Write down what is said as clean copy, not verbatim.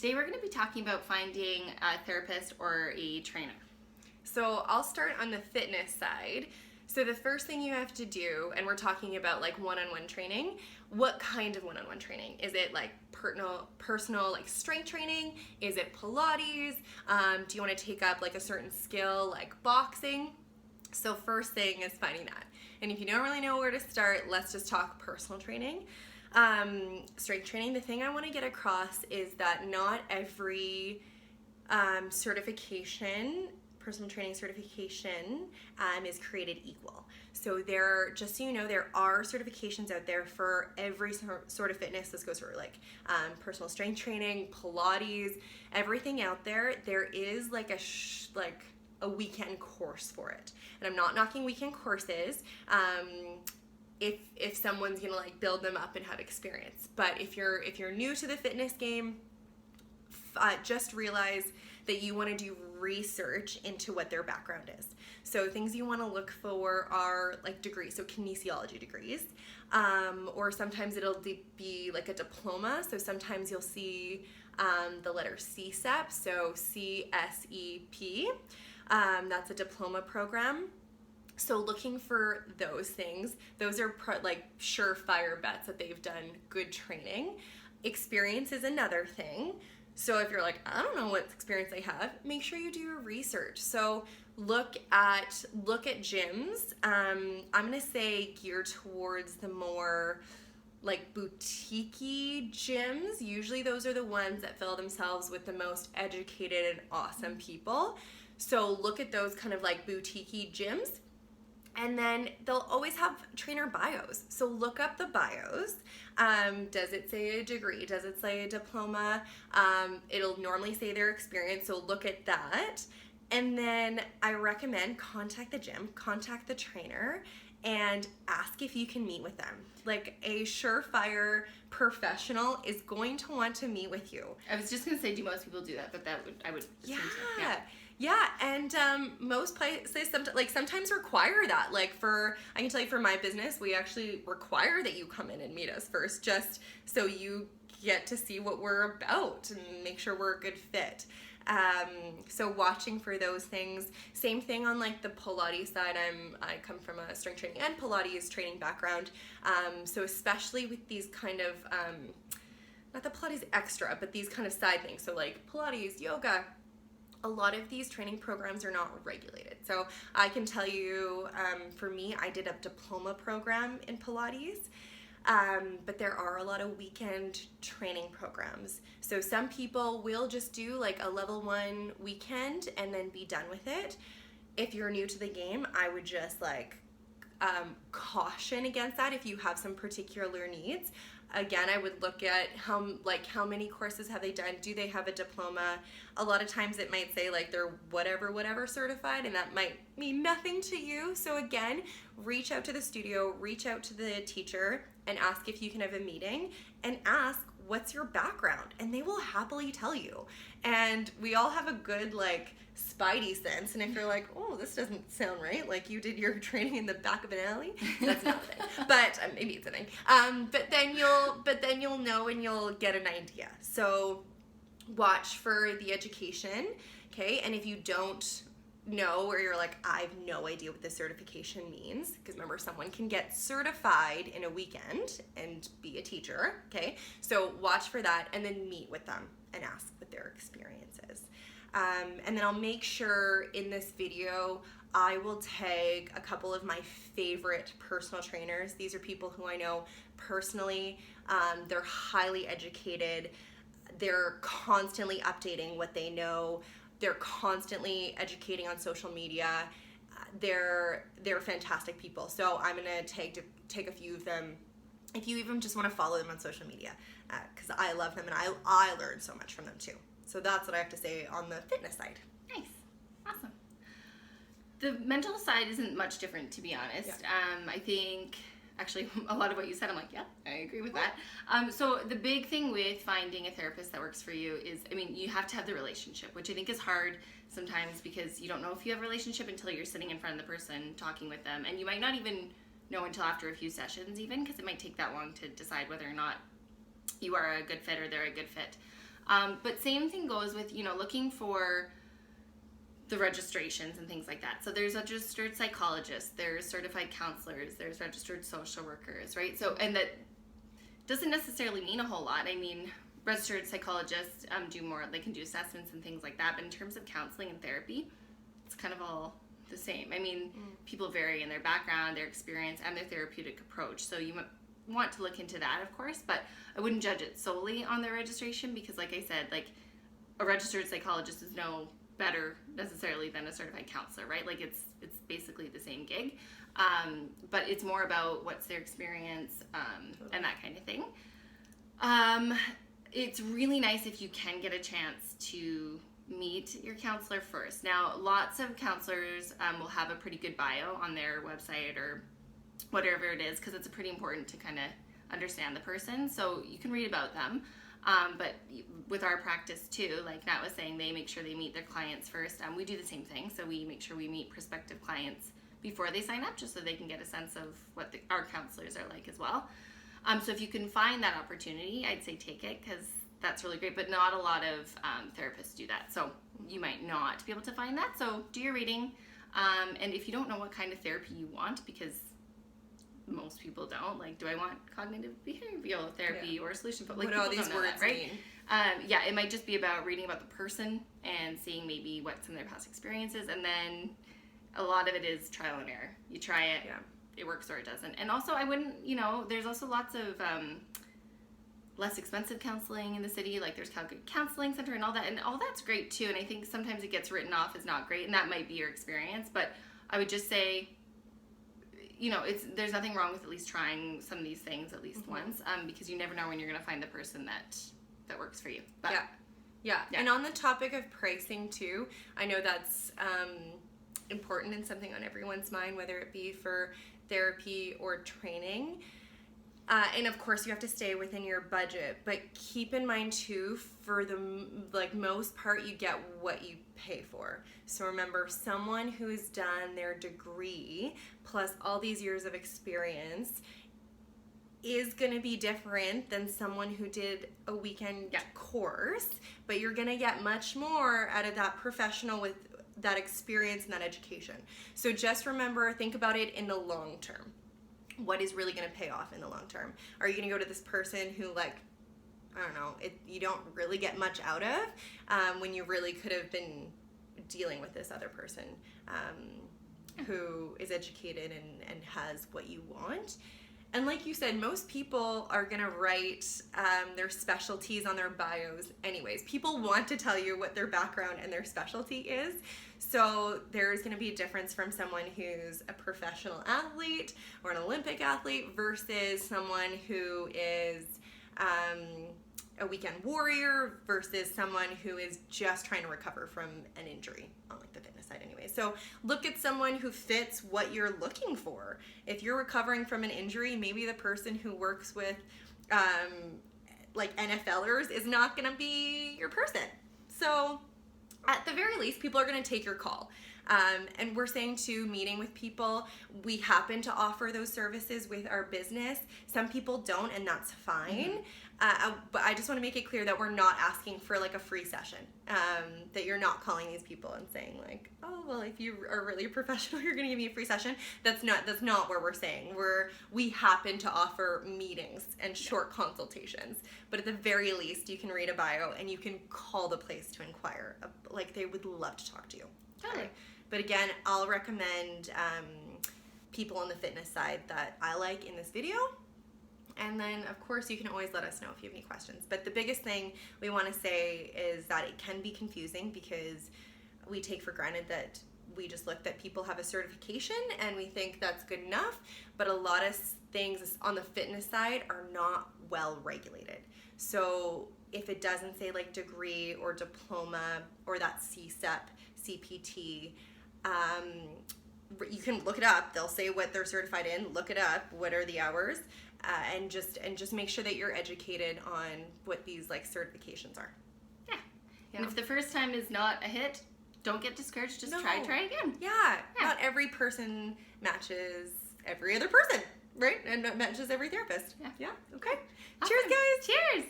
Today we're going to be talking about finding a therapist or a trainer. So I'll start on the fitness side. So the first thing you have to do, and we're talking about like one-on-one training, what kind of one-on-one training? Is it like personal like strength training? Is it Pilates? Do you want to take up like a certain skill like boxing? So first thing is finding that. And if you don't really know where to start, let's just talk personal training. Strength training, the thing I want to get across is that not every personal training certification is created equal. So just so you know, there are certifications out there for every sort of fitness. This goes for like personal strength training, Pilates, everything out there. There is like a weekend course for it. And I'm not knocking weekend courses if someone's gonna like build them up and have experience. But if you're new to the fitness game, just realize that you want to do research into what their background is. So things you want to look for are like degrees, so kinesiology degrees, or sometimes it'll be like a diploma. So sometimes you'll see the letter CSEP, so CSEP. That's a diploma program. So looking for those things, those are like surefire bets that they've done good training. Experience is another thing. So if you're like, I don't know what experience they have, make sure you do your research. So look at gyms. I'm gonna say geared towards the more like boutique-y gyms. Usually those are the ones that fill themselves with the most educated and awesome people. So look at those kind of like boutique-y gyms. And then they'll always have trainer bios. So look up the bios. Does it say a degree? Does it say a diploma? It'll normally say their experience, so look at that. And then I recommend contact the gym, contact the trainer, and ask if you can meet with them. Like a surefire professional is going to want to meet with you. I was just going to say, do most people do that? But I would assume so. Yeah, and most places sometimes require that. Like I can tell you for my business, we actually require that you come in and meet us first, just so you get to see what we're about and make sure we're a good fit. So watching for those things. Same thing on like the Pilates side. I come from a strength training and Pilates training background. So especially with these kind of not the Pilates extra, but these kind of side things. So like Pilates, yoga. A lot of these training programs are not regulated. So I can tell you, for me, I did a diploma program in Pilates, but there are a lot of weekend training programs. So some people will just do like a level 1 weekend and then be done with it. If you're new to the game, I would just like caution against that if you have some particular needs. Again, I would look at how many courses have they done? Do they have a diploma? A lot of times it might say like they're whatever certified, and that might mean nothing to you. So again, reach out to the studio, reach out to the teacher, and ask if you can have a meeting, and ask what's your background, and they will happily tell you. And we all have a good like spidey sense, and if you're like, oh, this doesn't sound right, like you did your training in the back of an alley, that's not a thing. But maybe it's a thing. But then you'll know and you'll get an idea. So watch for the education, okay? And if you don't know, or you're like, I have no idea what this certification means, because remember, someone can get certified in a weekend and be a teacher, okay? So watch for that, and then meet with them and ask what their experience is. And then I'll make sure in this video I will tag a couple of my favorite personal trainers. These are people who I know personally. They're highly educated. They're constantly updating what they know. They're constantly educating on social media. They're fantastic people. So I'm gonna take a few of them. If you even just want to follow them on social media, because I love them and I learned so much from them too. So that's what I have to say on the fitness side. Nice. Awesome. The mental side isn't much different, to be honest. Yeah. I think, actually, a lot of what you said, I'm like, yeah, I agree with that. So the big thing with finding a therapist that works for you is, you have to have the relationship, which I think is hard sometimes because you don't know if you have a relationship until you're sitting in front of the person talking with them. And you might not even know until after a few sessions even, because it might take that long to decide whether or not you are a good fit or they're a good fit. But same thing goes with, looking for the registrations and things like that. So there's registered psychologists, there's certified counselors, there's registered social workers, right? So, and that doesn't necessarily mean a whole lot. I mean, registered psychologists do more, they can do assessments and things like that. But in terms of counseling and therapy, it's kind of all the same. I mean, people vary in their background, their experience, and their therapeutic approach. So you want to look into that, of course, but I wouldn't judge it solely on their registration because, like I said, like a registered psychologist is no better necessarily than a certified counselor, right? Like it's basically the same gig, but it's more about what's their experience and that kind of thing. It's really nice if you can get a chance to meet your counselor first. Now, lots of counselors will have a pretty good bio on their website or whatever it is, because it's pretty important to kind of understand the person. So you can read about them. But with our practice too, like Nat was saying, they make sure they meet their clients first. We do the same thing. So we make sure we meet prospective clients before they sign up, just so they can get a sense of what our counselors are like as well. So if you can find that opportunity, I'd say take it, because that's really great. But not a lot of therapists do that. So you might not be able to find that. So do your reading. And if you don't know what kind of therapy you want, because most people don't, like, do I want cognitive behavioral therapy or solution? Like, what all these words that, right? mean. It might just be about reading about the person and seeing maybe what's in their past experiences, and then a lot of it is trial and error. You try it, it works or it doesn't. And also, I wouldn't, there's also lots of less expensive counseling in the city, like there's Calgary Counseling Center and all that, and all that's great too. And I think sometimes it gets written off as not great, and that might be your experience, but I would just say, there's nothing wrong with at least trying some of these things at least once, because you never know when you're going to find the person that works for you. But, yeah. And on the topic of pricing too, I know that's important and something on everyone's mind, whether it be for therapy or training. And of course, you have to stay within your budget, but keep in mind too, for the most part, you get what you pay for. So remember, someone who's done their degree plus all these years of experience is going to be different than someone who did a weekend course, but you're going to get much more out of that professional with that experience and that education. So just remember, think about it in the long term. What is really going to pay off in the long term? Are you going to go to this person who, you don't really get much out of when you really could have been dealing with this other person who is educated and has what you want? And like you said, most people are going to write their specialties on their bios anyways. People want to tell you what their background and their specialty is. So there's going to be a difference from someone who's a professional athlete or an Olympic athlete versus someone who is a weekend warrior versus someone who is just trying to recover from an injury on like the fitness side anyway. So look at someone who fits what you're looking for. If you're recovering from an injury, maybe the person who works with like NFLers is not going to be your person. So at the very least, people are going to take your call. And we're saying too, meeting with people, we happen to offer those services with our business. Some people don't, and that's fine. But I just want to make it clear that we're not asking for like a free session, that you're not calling these people and saying like, oh, well, if you are really a professional, you're going to give me a free session. That's not what we're saying. We happen to offer meetings and short consultations, but at the very least, you can read a bio and you can call the place to inquire. Like, they would love to talk to you. Totally. Okay? But again, I'll recommend people on the fitness side that I like in this video. And then, of course, you can always let us know if you have any questions. But the biggest thing we want to say is that it can be confusing because we take for granted that we just look that people have a certification and we think that's good enough. But a lot of things on the fitness side are not well regulated. So if it doesn't say like degree or diploma or that CSEP, CPT, you can look it up. They'll say what they're certified in. Look it up. What are the hours? And just make sure that you're educated on what these like certifications are. Yeah. And if the first time is not a hit, don't get discouraged. Just try again. Yeah. Not every person matches every other person, right? And matches every therapist. Yeah. Okay. Awesome. Cheers, guys. Cheers.